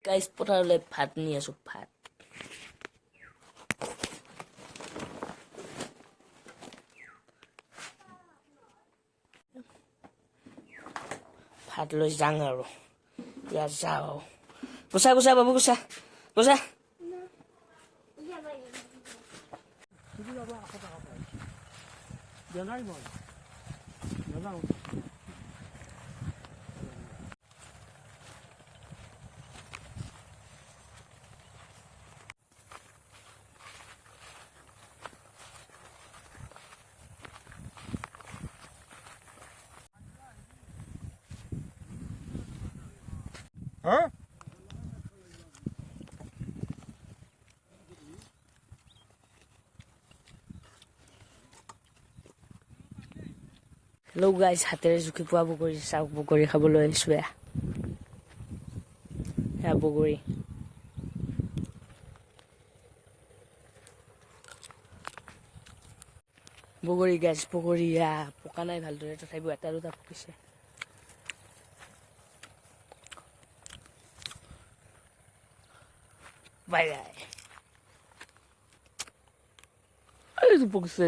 Guys পথাৰলৈ ভাত নি আছো ভাত ভাত লৈ যাং আৰু ইয়াত যাওঁ গুচা গুচা বাবু গুচা গুচা Huh? হেল্ল' গাইজ হাতেৰে জুখি পোৱা বগৰী চাওক বগৰী খাবলৈ আহিছোঁ এয়া বগৰী বগৰী গাইজ বগৰী পকা নাই ভালদৰে তথাপিও এটা দুটা পকিছে বাই বাই পকিছে